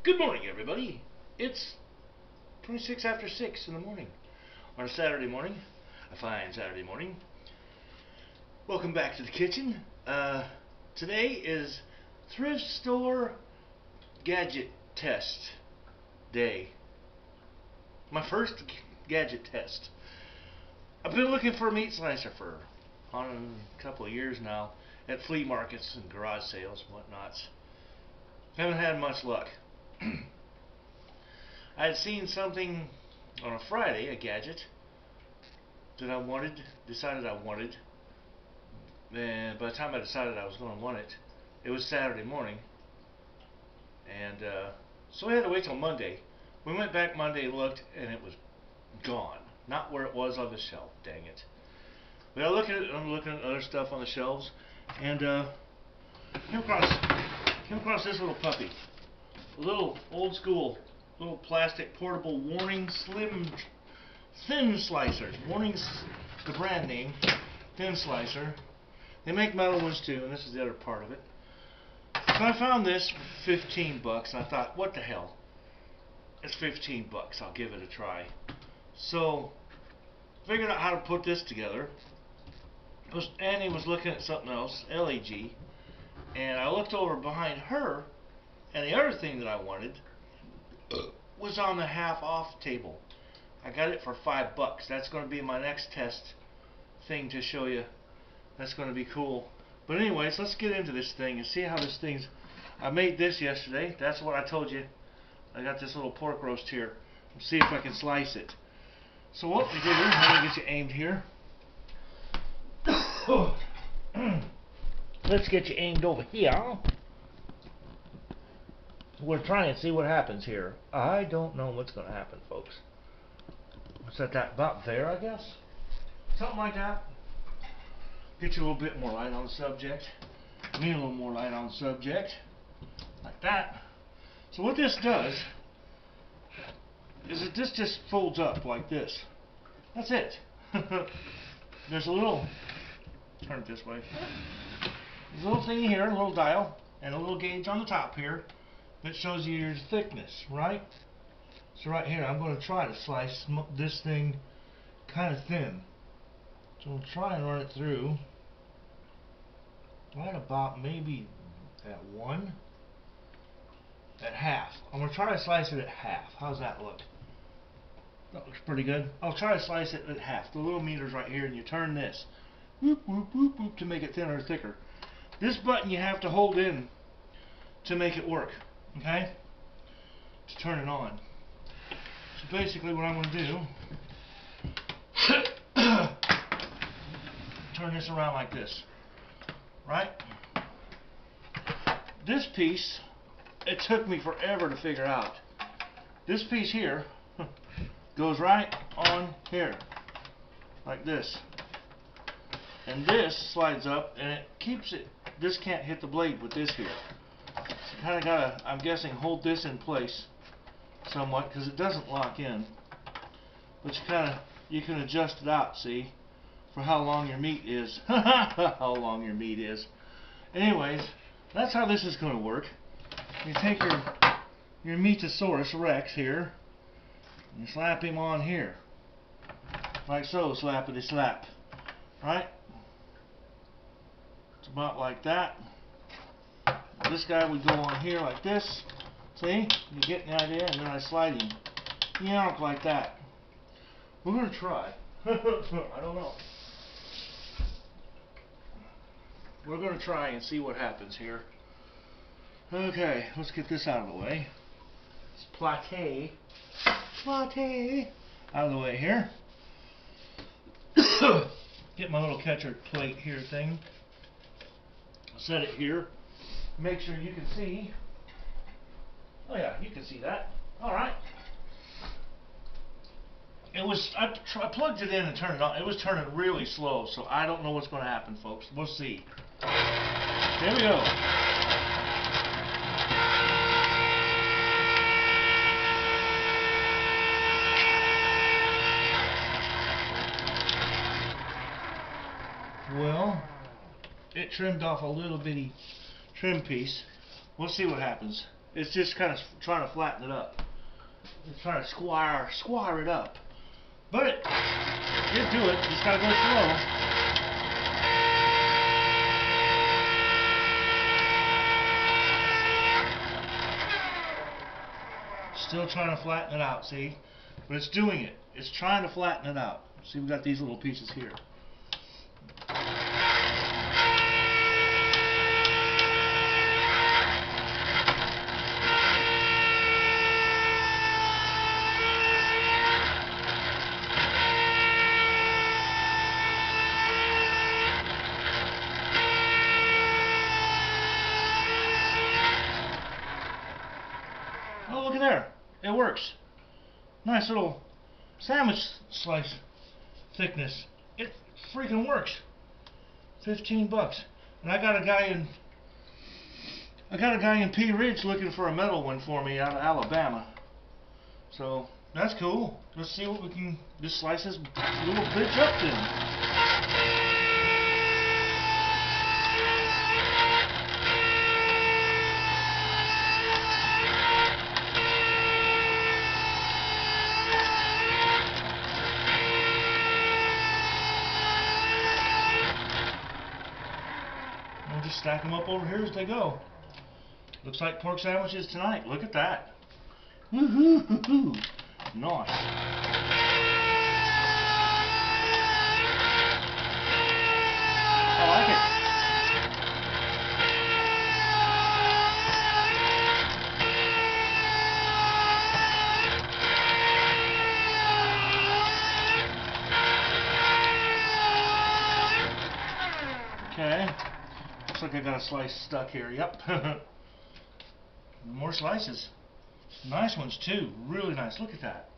Good morning, everybody. It's 26 after 6 in the morning on a Saturday morning, a fine Saturday morning. Welcome back to the kitchen. Today is thrift store gadget test day. My first gadget test. I've been looking for a meat slicer for a couple of years now at flea markets and garage sales and whatnots. Haven't had much luck. I had seen something on a Friday, a gadget, that I decided I wanted, and by the time I decided I was going to want it, it was Saturday morning, and so we had to wait till Monday. We went back Monday and looked, and it was gone. Not where it was on the shelf, dang it. But I'm looking at other stuff on the shelves, and came across this little puppy. A little old school, little plastic portable Warning Slim Thin Slicers. Warning's the brand name, Thin Slicer. They make metal ones too, and this is the other part of it. So I found this for 15 bucks, and I thought, what the hell? It's 15 bucks, I'll give it a try. So, figured out how to put this together. Annie was looking at something else, LAG, and I looked over behind her, and the other thing that I wanted was on the half off table. I got it for 5 bucks. That's going to be my next test thing to show you. That's going to be cool. But anyways, let's get into this thing and see how this thing's... I made this yesterday. That's what I told you. I got this little pork roast here. Let's see if I can slice it. So what we do, let me get you aimed here. Let's get you aimed over here. We're trying to see what happens here. I don't know what's going to happen, folks. Set that about there, I guess. Something like that. Get you a little bit more light on the subject. Me a little more light on the subject. Like that. So what this does is that this just folds up like this. That's it. There's a little... Turn it this way. There's a little thingy here, a little dial, and a little gauge on the top here that shows you your thickness, right? So right here, I'm going to try to slice this thing kind of thin. So I'll try and run it through right about maybe at one, at half. I'm going to try to slice it at half. How's that look? That looks pretty good. I'll try to slice it at half. The little meter's right here, and you turn this. Whoop, whoop, whoop, whoop, to make it thinner or thicker. This button you have to hold in to make it work, okay? To turn it on. So basically what I'm going to do, turn this around like this, right? This piece, it took me forever to figure out. This piece here goes right on here, like this. And this slides up, and it keeps it, this can't hit the blade with this here. So you kind of got to, I'm guessing, hold this in place somewhat, because it doesn't lock in. But you can adjust it out, see, for how long your meat is. How long your meat is. Anyways, that's how this is going to work. You take your Meatosaurus Rex here, and you slap him on here. Like so, slappity slap. Right? It's about like that. This guy would go on here like this. See? You get the idea? And then I slide him. Yonk, like that. We're going to try. I don't know. We're going to try and see what happens here. Okay, let's get this out of the way. It's platé out of the way here. Get my little catcher plate here thing. Set it here. Make sure you can see. Oh yeah, you can see that. Alright. I plugged it in and turned it on. It was turning really slow, so I don't know what's going to happen, folks. We'll see. Here we go. Well, it trimmed off a little bitty trim piece. We'll see what happens. It's just kind of trying to flatten it up. It's trying to squire it up. But it did do it. Just gotta go slow. Still trying to flatten it out, see? But it's doing it. It's trying to flatten it out. See, we got these little pieces here. Oh, look at there. It works. Nice little sandwich slice thickness. It freaking works. 15 bucks. And I got a guy in Pea Ridge looking for a metal one for me out of Alabama. So that's cool. Let's see what we can just slice this little bitch up then. We'll just stack them up over here as they go. Looks like pork sandwiches tonight. Look at that. Woohoo! Nice. I like it. Okay. Looks like I got a slice stuck here. Yep. More slices. Nice ones too. Really nice. Look at that.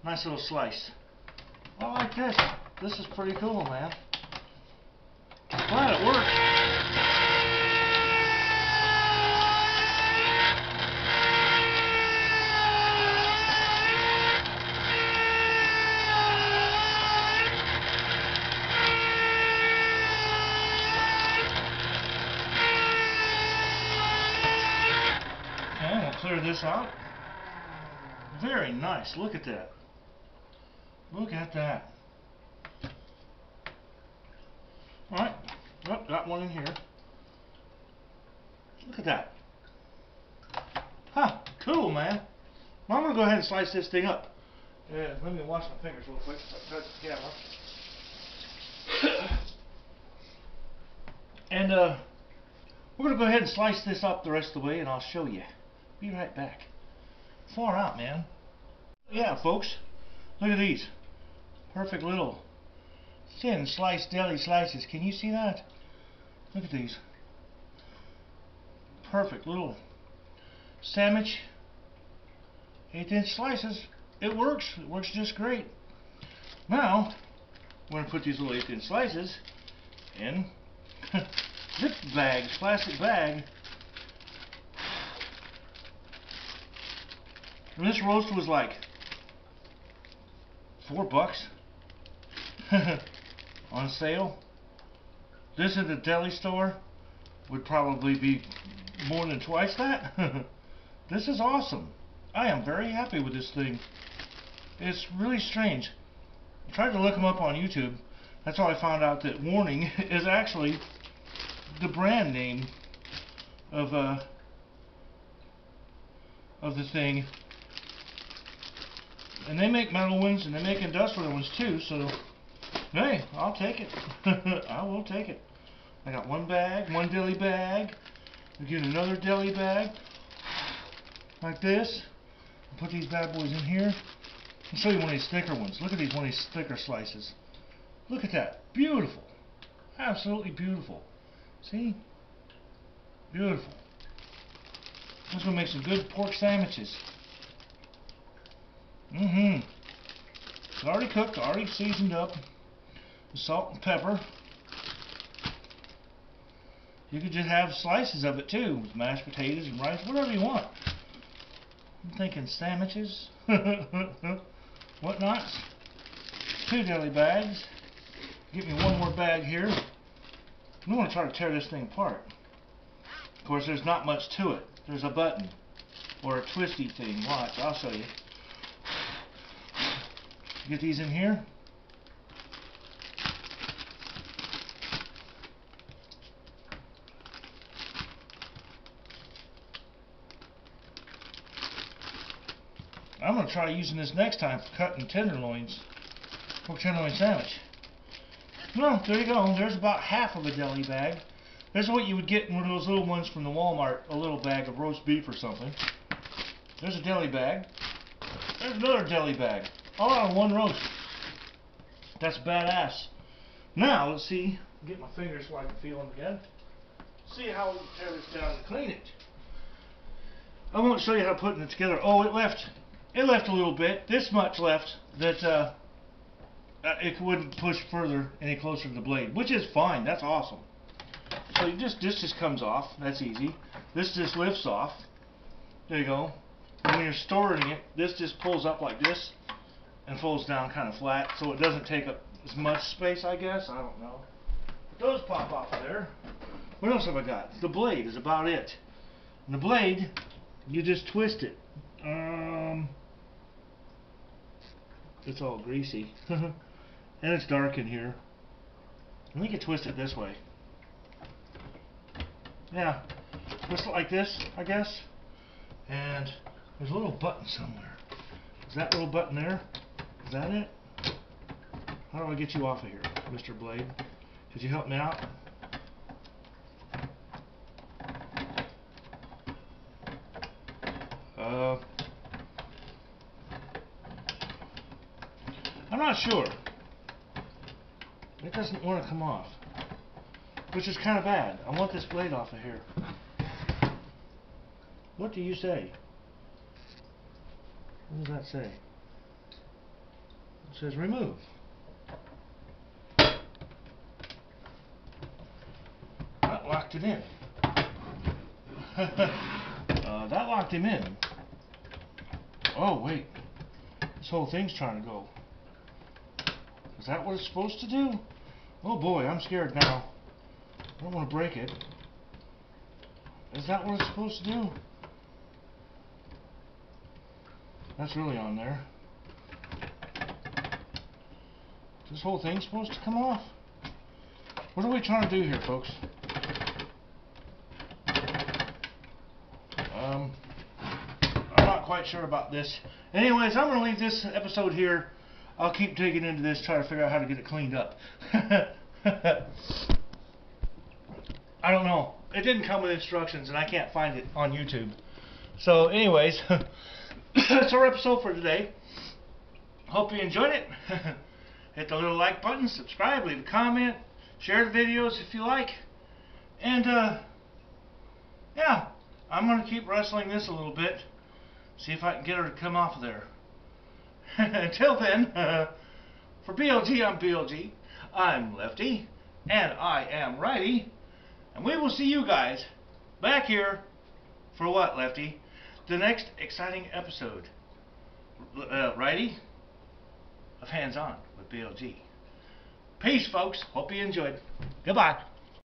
Nice little slice. I like this. This is pretty cool, man. Glad it worked. Clear this out. Very nice. Look at that. Look at that. Alright. Oh, got one in here. Look at that. Huh. Cool, man. Well, I'm going to go ahead and slice this thing up. Let me wash my fingers real quick. Touch the camera. And we're going to go ahead and slice this up the rest of the way, and I'll show you. Be right back. Far out, man. Yeah, folks. Look at these. Perfect little thin sliced deli slices. Can you see that? Look at these. Perfect little sandwich 1/8-inch slices. It works. It works just great. Now, we're going to put these little 1/8-inch slices in zip bags, plastic bag. And this roast was like $4 on sale. This in the deli store would probably be more than twice that. This is awesome. I am very happy with this thing. It's really strange. I tried to look them up on YouTube. That's how I found out that Warning is actually the brand name of the thing. And they make metal ones and they make industrial ones too, so hey, I'll take it. I will take it. I got one bag, one deli bag. We get another deli bag like this. Put these bad boys in here. I'll show you one of these thicker ones. Look at these, one of these thicker slices. Look at that. Beautiful. Absolutely beautiful. See? Beautiful. That's going to make some good pork sandwiches. It's already cooked, already seasoned up with salt and pepper. You could just have slices of it too, with mashed potatoes and rice, whatever you want. I'm thinking sandwiches, whatnots. 2 deli bags. Get me one more bag here. I'm going to try to tear this thing apart. Of course, there's not much to it. There's a button. or a twisty thing. Watch, I'll show you. Get these in here. I'm going to try using this next time for cutting tenderloins. Pork tenderloin sandwich. Well, there you go. There's about half of a deli bag. There's what you would get in one of those little ones from the Walmart, a little bag of roast beef or something. There's a deli bag. There's another deli bag. All out of one roast. That's badass. Now, let's see. Get my fingers so I can feel them again. See how we can tear this down and clean it. I won't show you how putting it together. Oh, it left a little bit. This much left that it wouldn't push further any closer to the blade, which is fine. That's awesome. So this just comes off. That's easy. This just lifts off. There you go. And when you're storing it, this just pulls up like this and folds down kind of flat, so it doesn't take up as much space, I guess. I don't know. But those pop off of there. What else have I got? The blade is about it. And the blade, you just twist it. It's all greasy. And it's dark in here. I think you twist it this way. Yeah. Twist it like this, I guess. And there's a little button somewhere. Is that little button there? Is that it? How do I get you off of here, Mr. Blade? Could you help me out? I'm not sure. It doesn't want to come off, which is kind of bad. I want this blade off of here. What do you say? What does that say? It says remove. That locked it in. That locked him in. Oh wait, this whole thing's trying to go. Is that what it's supposed to do? Oh boy, I'm scared now. I don't want to break it. Is that what it's supposed to do? That's really on there. Is this whole thing supposed to come off? What are we trying to do here, folks? I'm not quite sure about this. Anyways, I'm going to leave this episode here. I'll keep digging into this, try to figure out how to get it cleaned up. I don't know. It didn't come with instructions, and I can't find it on YouTube. So, anyways, that's our episode for today. Hope you enjoyed it. Hit the little like button, subscribe, leave a comment, share the videos if you like. And, yeah, I'm going to keep wrestling this a little bit. See if I can get her to come off of there. Until then, for BLG, I'm BLG. I'm Lefty. And I am Righty. And we will see you guys back here for what, Lefty? The next exciting episode. Righty? Of Hands On with BLG. Peace, folks. Hope you enjoyed. Goodbye.